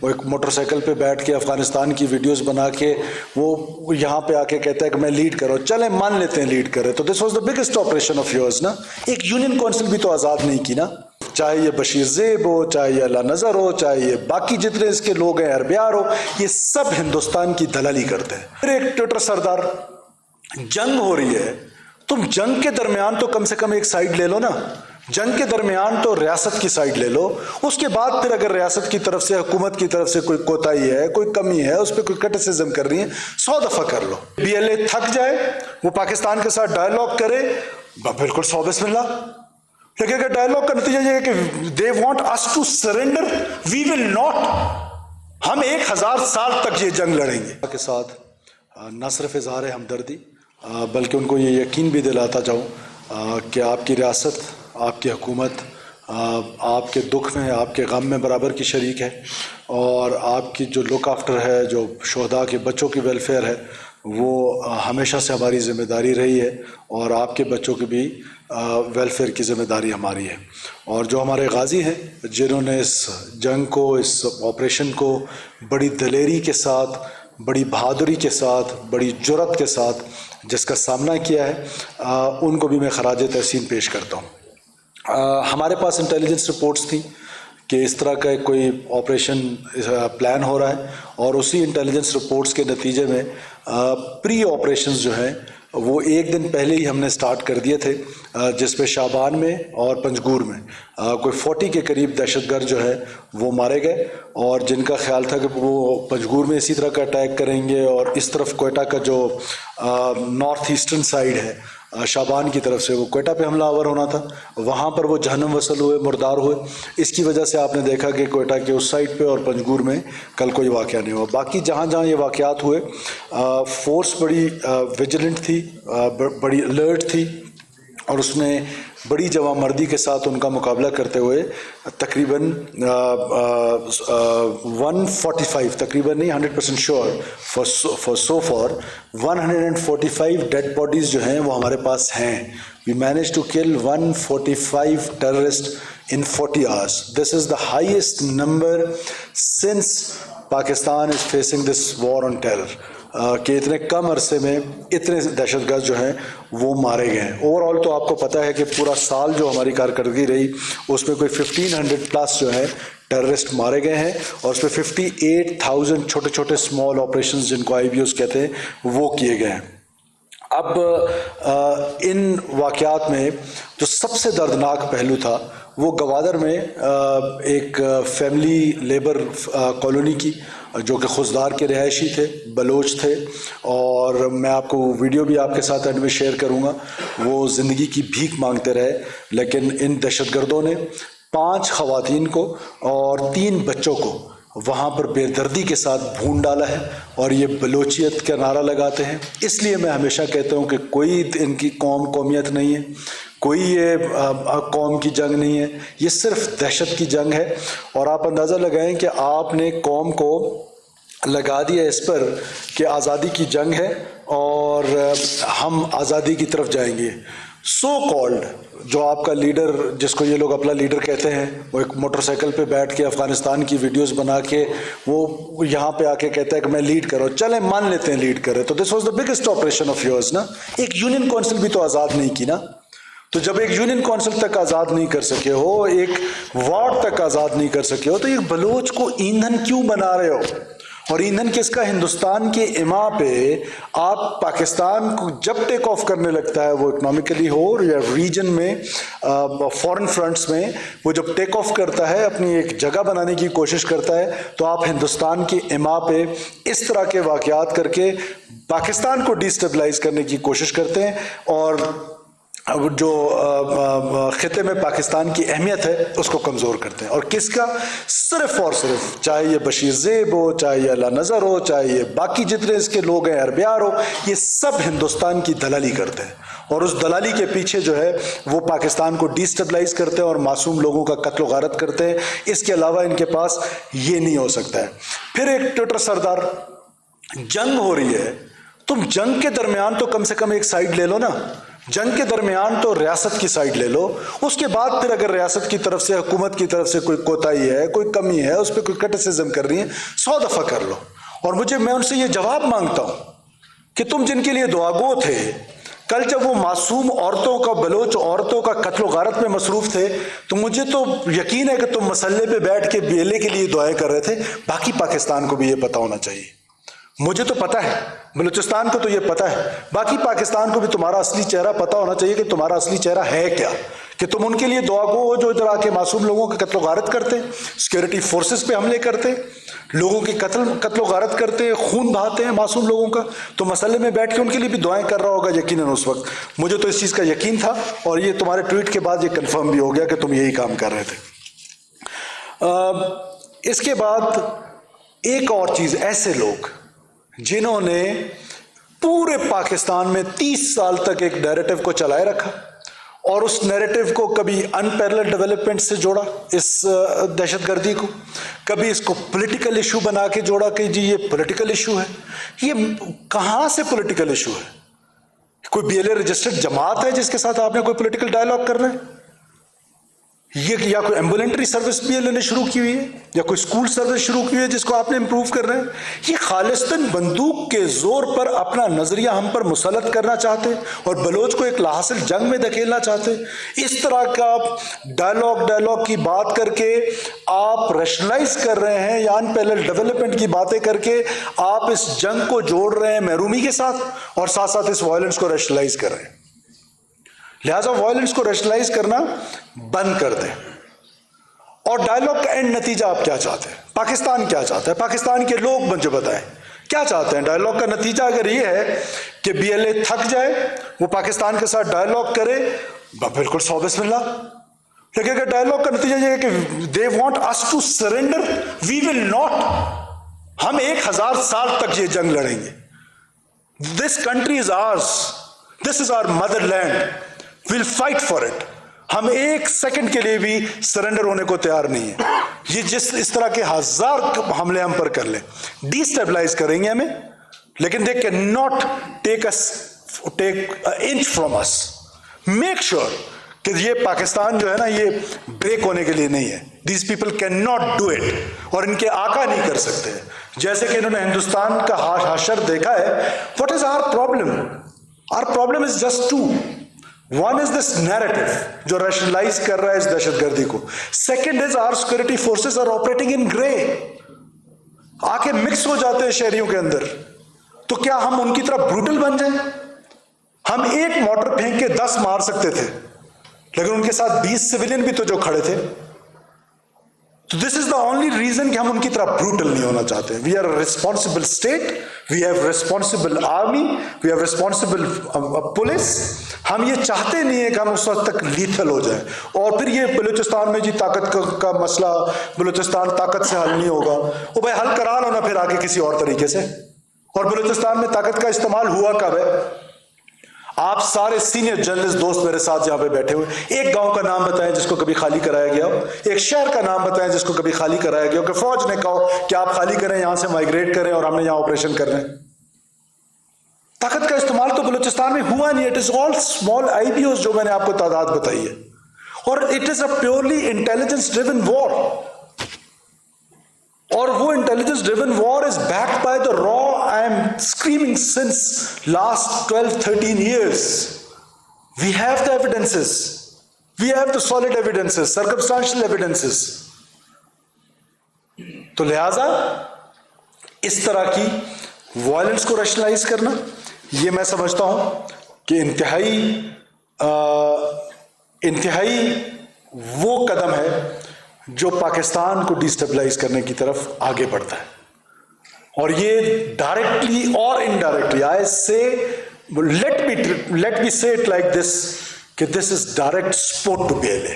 وہ ایک motor cycle پہ بیٹھ کے افغانستان کی ویڈیوز بنا کے وہ یہاں پہ آ کے کہتا ہے کہ میں لیڈ کر رہا ہوں. چلیں مان لیتے ہیں لیڈ کرے, تو this was the biggest operation of yours نا. ایک یونین کونسل بھی تو آزاد نہیں کی نا, چاہے یہ بشیر زیب ہو, چاہے یہ اللہ نظر ہو, چاہے یہ باقی جتنے اس کے لوگ ہیں اربیار ہو, یہ سب ہندوستان کی دلالی کرتے ہیں. پھر ایک ٹویٹر سردار, جنگ ہو رہی ہے, تم جنگ کے درمیان تو کم سے کم ایک سائیڈ لے لو نا. جنگ کے درمیان تو ریاست کی سائیڈ لے لو, اس کے بعد پھر اگر ریاست کی طرف سے, حکومت کی طرف سے کوئی کوتاہی ہے, کوئی کمی ہے, اس پہ کوئی کرٹیسزم کر رہی ہے, 100 دفعہ کر لو. بی ایل اے تھک جائے, وہ پاکستان کے ساتھ ڈائیلاگ کرے, بالکل 100 بسم اللہ. لیکن اگر ڈائیلاگ کا نتیجہ یہ ہے کہ they want us to surrender, we will not, ہم 1000 سال تک یہ جنگ لڑیں گے. کے ساتھ نہ صرف اظہار ہمدردی بلکہ ان کو یہ یقین بھی دلاتا جاؤں کہ آپ کی ریاست, آپ کی حکومت آپ کے دکھ میں, آپ کے غم میں برابر کی شریک ہے, اور آپ کی جو لک آفٹر ہے, جو شہداء کے بچوں کی ویلفیئر ہے, وہ ہمیشہ سے ہماری ذمہ داری رہی ہے, اور آپ کے بچوں کی بھی ویلفیئر کی ذمہ داری ہماری ہے. اور جو ہمارے غازی ہیں جنہوں نے اس جنگ کو, اس آپریشن کو بڑی دلیری کے ساتھ, بڑی بہادری کے ساتھ, بڑی جرأت کے ساتھ جس کا سامنا کیا ہے, ان کو بھی میں خراج تحسین پیش کرتا ہوں. ہمارے پاس انٹیلیجنس رپورٹس تھیں کہ اس طرح کا کوئی آپریشن پلان ہو رہا ہے, اور اسی انٹیلیجنس رپورٹس کے نتیجے میں پری آپریشنز جو ہیں وہ ایک دن پہلے ہی ہم نے سٹارٹ کر دیے تھے, جس پہ شابان میں اور پنجگور میں کوئی 40 کے قریب دہشت گرد جو ہے وہ مارے گئے, اور جن کا خیال تھا کہ وہ پنجگور میں اسی طرح کا اٹیک کریں گے, اور اس طرف کوئٹہ کا جو نارتھ ایسٹرن سائیڈ ہے شابان کی طرف سے, وہ کوئٹہ پہ حملہ آور ہونا تھا, وہاں پر وہ جہنم وصل ہوئے, مردار ہوئے. اس کی وجہ سے آپ نے دیکھا کہ کوئٹہ کے اس سائڈ پہ اور پنجگور میں کل کوئی واقعہ نہیں ہوا. باقی جہاں جہاں یہ واقعات ہوئے, فورس بڑی ویجیلنٹ تھی, بڑی الرٹ تھی, اور اس نے بڑی جوانمردی کے ساتھ ان کا مقابلہ کرتے ہوئے تقریباً 145, تقریباً نہیں 100% sure so far 145 dead bodies جو ہیں وہ ہمارے پاس ہیں. We managed to kill 145 terrorists in 40 hours. This is the highest number since Pakistan is facing this war on terror. کہ اتنے کم عرصے میں اتنے دہشت گرد جو ہیں وہ مارے گئے ہیں. اوور آل تو آپ کو پتہ ہے کہ پورا سال جو ہماری کارکردگی رہی اس میں کوئی 1500 پلس جو ہے ٹیررسٹ مارے گئے ہیں, اور اس پہ 58,000 چھوٹے چھوٹے اسمال آپریشنز جن کو IBOs کہتے ہیں وہ کیے گئے ہیں. اب ان واقعات میں جو سب سے دردناک پہلو تھا وہ گوادر میں ایک فیملی لیبر کالونی کی, جو کہ خضدار کے رہائشی تھے, بلوچ تھے, اور میں آپ کو ویڈیو بھی آپ کے ساتھ اینڈ میں شیئر کروں گا. وہ زندگی کی بھیک مانگتے رہے, لیکن ان دہشت گردوں نے 5 خواتین کو اور 3 بچوں کو وہاں پر بے دردی کے ساتھ بھون ڈالا ہے, اور یہ بلوچیت کا نعرہ لگاتے ہیں. اس لیے میں ہمیشہ کہتا ہوں کہ کوئی ان کی قومیت نہیں ہے, کوئی یہ قوم کی جنگ نہیں ہے, یہ صرف دہشت کی جنگ ہے. اور آپ اندازہ لگائیں کہ آپ نے قوم کو لگا دیا اس پر کہ آزادی کی جنگ ہے اور ہم آزادی کی طرف جائیں گے. سو کالڈ جو آپ کا لیڈر, جس کو یہ لوگ اپنا لیڈر کہتے ہیں, وہ ایک موٹر سائیکل پہ بیٹھ کے افغانستان کی ویڈیوز بنا کے وہ یہاں پہ آ کے کہتا ہے کہ میں لیڈ کر رہا ہوں. چلیں مان لیتے ہیں لیڈ کرے, تو this was the biggest operation of yours نا. ایک یونین کونسل بھی تو آزاد نہیں کی نا. تو جب ایک یونین کونسل تک آزاد نہیں کر سکے ہو, ایک وارڈ تک آزاد نہیں کر سکے ہو, تو ایک بلوچ کو ایندھن کیوں بنا رہے ہو؟ اور ایندھن کس کا؟ ہندوستان کے اما پہ. آپ پاکستان کو جب ٹیک آف کرنے لگتا ہے, وہ اکنامکلی ہو یا ریجن میں فورن فرنٹس میں, وہ جب ٹیک آف کرتا ہے, اپنی ایک جگہ بنانے کی کوشش کرتا ہے, تو آپ ہندوستان کے اما پہ اس طرح کے واقعات کر کے پاکستان کو ڈیسٹیبلائز کرنے کی کوشش کرتے ہیں, اور جو خطے میں پاکستان کی اہمیت ہے اس کو کمزور کرتے ہیں. اور کس کا؟ صرف اور صرف, چاہے یہ بشیر زیب ہو, چاہے یہ اللہ نظر ہو, چاہے یہ باقی جتنے اس کے لوگ ہیں اربیار ہو, یہ سب ہندوستان کی دلالی کرتے ہیں, اور اس دلالی کے پیچھے جو ہے وہ پاکستان کو ڈیسٹیبلائز کرتے ہیں اور معصوم لوگوں کا قتل و غارت کرتے ہیں. اس کے علاوہ ان کے پاس یہ نہیں ہو سکتا ہے. پھر ایک ٹویٹر سردار, جنگ ہو رہی ہے, تم جنگ کے درمیان تو کم سے کم ایک سائیڈ لے لو نا. جنگ کے درمیان تو ریاست کی سائڈ لے لو, اس کے بعد پھر اگر ریاست کی طرف سے, حکومت کی طرف سے کوئی کوتاہی ہے, کوئی کمی ہے, اس پہ کوئی کرٹیسزم کر رہی ہے, 100 دفعہ کر لو. اور میں ان سے یہ جواب مانگتا ہوں کہ تم جن کے لیے دعاگو تھے, کل جب وہ معصوم عورتوں کا, بلوچ عورتوں کا قتل و غارت میں مصروف تھے, تو مجھے تو یقین ہے کہ تم مسلح پہ بیٹھ کے بیلے کے لیے دعائیں کر رہے تھے. باقی پاکستان کو بھی یہ پتا ہونا چاہیے. مجھے تو پتا ہے, بلوچستان کو تو یہ پتا ہے, باقی پاکستان کو بھی تمہارا اصلی چہرہ پتا ہونا چاہیے کہ تمہارا اصلی چہرہ ہے کیا, کہ تم ان کے لیے دعاگو ہو جو ادھر آ کے معصوم لوگوں کا قتل و غارت کرتے, سیکورٹی فورسز پہ حملے کرتے, لوگوں کی قتل و غارت کرتے ہیں, خون بہاتے ہیں معصوم لوگوں کا. تو مسئلے میں بیٹھ کے ان کے لیے بھی دعائیں کر رہا ہوگا یقیناً اس وقت. مجھے تو اس چیز کا یقین تھا, اور یہ تمہارے ٹویٹ کے بعد یہ کنفرم بھی ہو گیا کہ تم یہی کام کر رہے تھے. اس کے بعد ایک اور چیز, ایسے لوگ جنہوں نے پورے پاکستان میں 30 سال تک ایک نیریٹو کو چلائے رکھا, اور اس نیریٹو کو کبھی انپیرلل ڈیولپمنٹ سے جوڑا, اس دہشت گردی کو, کبھی اس کو پولیٹیکل ایشو بنا کے جوڑا کہ جی یہ پولیٹیکل ایشو ہے. یہ کہاں سے پولیٹیکل ایشو ہے؟ کوئی بی ایل اے رجسٹرڈ جماعت ہے جس کے ساتھ آپ نے کوئی پولیٹیکل ڈائلاگ کرنا ہے؟ یہ یا کوئی ایمبولینٹری سروس بی ایل اے نے شروع کی ہوئی ہے, یا کوئی اسکول سروس شروع کی ہوئی ہے جس کو آپ نے امپروو کر رہے ہیں؟ یہ خالصتاً بندوق کے زور پر اپنا نظریہ ہم پر مسلط کرنا چاہتے اور بلوچ کو ایک لاحاصل جنگ میں دھکیلنا چاہتے. اس طرح کا ڈائلاگ کی بات کر کے آپ ریشنلائز کر رہے ہیں, یا ان پیرلل ڈیولپمنٹ کی باتیں کر کے آپ اس جنگ کو جوڑ رہے ہیں محرومی کے ساتھ, اور ساتھ ساتھ اس وائلنس کو ریشنلائز کر رہے ہیں. لہٰذا وائلنس کو ریشنلائز کرنا بند کر دیں. اور ڈائلاگ کا اینڈ نتیجہ آپ کیا چاہتے ہیں؟ پاکستان کیا چاہتا ہے؟ پاکستان کے لوگ مجھے بتائیں کیا چاہتے ہیں؟ ڈائلاگ کا نتیجہ اگر یہ ہے کہ بی ایل اے تھک جائے, وہ پاکستان کے ساتھ ڈائلاگ کرے, بالکل 100 بسم اللہ. لیکن اگر ڈائلاگ کا نتیجہ یہ ہے کہ they want us to surrender, we will not, ہم 1000 سال تک یہ جنگ لڑیں گے, دس country is ours, this is our motherland, we'll fight for it. ہم 1 سیکنڈ کے لیے بھی سرنڈر ہونے کو تیار نہیں ہیں. یہ اس طرح کے 1000 حملے ہم پر کر لیں, ڈی اسٹیبلائز کریں گے ہمیں, لیکن they cannot take an inch from us. Make sure کہ یہ پاکستان جو ہے نا یہ بریک ہونے کے لیے نہیں ہے. These people cannot do it, اور ان کے آقا نہیں کر سکتے. جیسے کہ انہوں نے ہندوستان کا حشر دیکھا ہے. What is our problem? Our problem is just two. One is this narrative جو ریشنلائز کر رہا ہے اس دہشت گردی کو. Second is our security forces are operating in grey. آ کے مکس ہو جاتے ہیں شہریوں کے اندر. تو کیا ہم ان کی طرح بروٹل بن جائیں؟ ہم ایک موٹر پھینک کے 10 مار سکتے تھے, لیکن ان کے ساتھ 20 سویلین بھی تو جو کھڑے تھے. تو دس از دا اونلی ریزن کہ ہم ان کی طرح بروٹل نہیں ہونا چاہتے. We are a responsible state, we have responsible army, we have responsible police. ہم یہ چاہتے نہیں ہیں کہ ہم اس وقت تک لیتھل ہو جائیں. اور پھر یہ بلوچستان میں جی طاقت کا مسئلہ, بلوچستان طاقت سے حل نہیں ہوگا. وہ بھائی حل کرا لو نا پھر آگے کسی اور طریقے سے. اور بلوچستان میں طاقت کا استعمال ہوا کب ہے؟ آپ سارے سینئر جرنلسٹ دوست میرے ساتھ یہاں پہ بیٹھے ہوئے, ایک گاؤں کا نام بتائیں جس کو کبھی خالی کرایا گیا ہو, ایک شہر کا نام بتائیں جس کو کبھی خالی کرایا گیا ہو, کہ فوج نے کہا کہ آپ خالی کریں, یہاں سے مائگریٹ کریں, اور ہم نے یہاں آپریشن کر رہے ہیں. طاقت کا استعمال تو بلوچستان میں ہوا نہیں. It is all small I B Os جو میں نے آپ کو تعداد بتائی ہے, اور it is a purely intelligence driven war. اور وہ intelligence driven war is backed by the را. I am screaming since last 12-13 years. We have the evidences. We have the solid evidences, circumstantial evidences. تو لہذا اس طرح کی violence کو rationalise کرنا, یہ میں سمجھتا ہوں کہ انتہائی وہ قدم ہے جو پاکستان کو ڈیسٹیبلائز کرنے کی طرف آگے بڑھتا ہے. اور یہ ڈائریکٹلی اور انڈائریکٹلی, آئی سے let me say it like this, کہ this is direct support to BLA.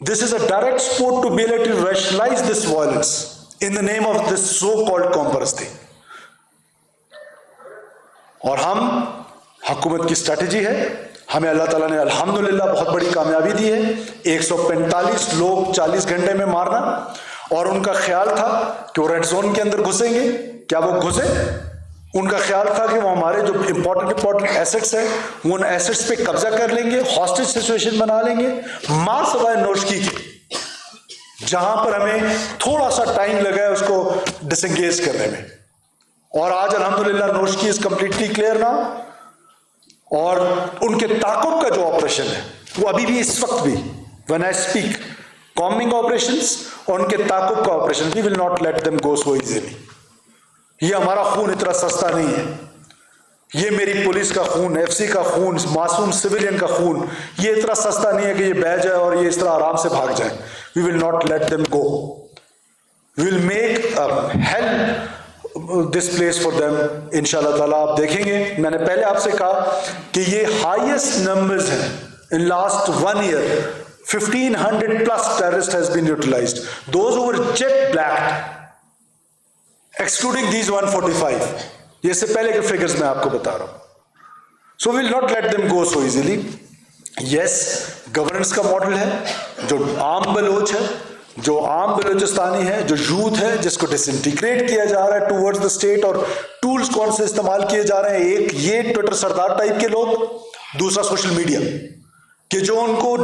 This is a direct support to BLA to rationalize this violence in the name of this so-called قوم پرستی. اور ہم, حکومت کی strategy ہے, ہمیں اللہ تعالیٰ نے الحمدللہ بہت بڑی کامیابی دی ہے. 145 لوگ 40 گھنٹے میں مارنا, اور ان کا خیال تھا کہ وہ ریڈ زون کے اندر گھسیں گے. کیا وہ گھسے؟ ان کا خیال تھا کہ وہ ہمارے جو امپورٹنٹ ایسٹس ہیں وہ ان ایسٹس پہ قبضہ کر لیں گے, ہاسٹیج سچویشن بنا لیں گے, ماں سوائے نوشکی کے, جہاں پر ہمیں تھوڑا سا ٹائم لگا ہے اس کو ڈس انگیج کرنے میں. اور آج الحمدللہ نوشکی از کمپلیٹلی کلیئر نا, اور ان کے تعاقب کا جو آپریشن ہے وہ ابھی بھی اس وقت بھی when I speak combing operations اور ان کے تعاقب کا operation, we will not let them go so easily. یہ ہمارا خون اتنا سستا نہیں ہے, یہ میری پولیس کا خون, ایف سی کا خون, معصوم سویلین کا خون, یہ اتنا سستا نہیں ہے کہ یہ بہ جائے اور یہ اس طرح آرام سے بھاگ جائے. We will not let them go. We will make hell this place for them انشاءاللہ تعالیٰ. آپ دیکھیں گے, میں نے پہلے آپ سے کہا کہ یہ ہائیسٹ نمبرز ہیں in last 1 year. 1500 plus terrorist has been utilized. Those who were jet blacked, excluding these 145. یہ اس سے پہلے کے فگرز میں آپ کو بتا رہا ہوں. So we will not let them go so easily. Yes, governance کا ماڈل ہے جو عام بلوچ ہے, جو عام بلوچستانی ہے, جو یوتھ ہے, جس کو ڈس انٹیگریٹ کیا جا رہا ہے ٹورڈز دا اسٹیٹ, اور ٹولز کون سے استعمال کیے جا رہے ہیں. ایک یہ ٹویٹر سردار ٹائپ کے لوگ, دوسرا سوشل میڈیا کہ جو ان کو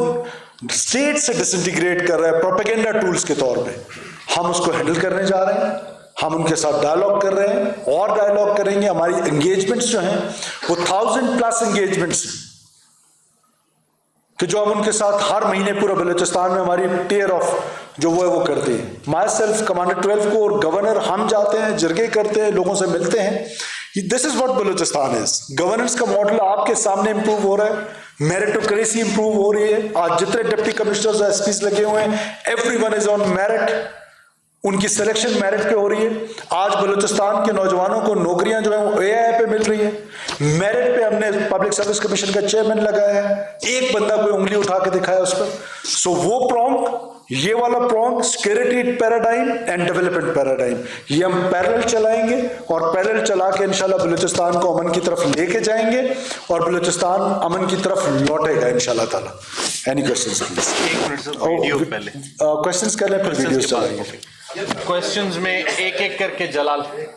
اسٹیٹ سے ڈس انٹیگریٹ کر رہا ہے پروپیگنڈا ٹولز کے طور پہ. ہم اس کو ہینڈل کرنے جا رہے ہیں, ہم ان کے ساتھ ڈائلاگ کر رہے ہیں اور ڈائلاگ کریں گے. ہماری انگیجمنٹس جو ہیں وہ 1000+ انگیجمنٹس ہیں کہ جو ہم ان کے ساتھ ہر مہینے پورا بلوچستان میں ہماری ٹیئر آف جو وہ ہے وہ کرتے ہیں. مائی سیلف کمانڈر 12 کو اور گورنر ہم جاتے ہیں, جرگے کرتے ہیں, لوگوں سے ملتے ہیں. This is what Balochistan is. Governance کا ماڈل آپ کے سامنے امپروو ہو رہا ہے, میرٹوکریسی امپروو ہو رہی ہے. آج جتنے ڈپٹی کمشنرز ایس پیز لگے ہوئے ہیں, everyone is on merit, ان کی سلیکشن میرٹ پہ ہو رہی ہے. آج بلوچستان کے نوجوانوں کو نوکریاں جو ہیں وہ اے آئی پہ مل رہی ہیں, میرٹ پہ. ہم نے پبلک سروس کمیشن کا چیئرمین لگایا ہے, ایک بندہ کوئی انگلی اٹھا کے دکھایا اس پر. سو وہ پرونگ, یہ والا prong, security paradigm and development paradigm, یہ ہم پیرل چلائیں گے, اور پیرل چلا کے انشاءاللہ بلوچستان کو امن کی طرف لے کے جائیں گے, اور بلوچستان امن کی طرف لوٹے گا انشاءاللہ تعالیٰ. Any questions please? کوشچنز کر لیں پھر ویڈیوز چلائیں گے. کوشچنز میں ایک ایک کر کے جلال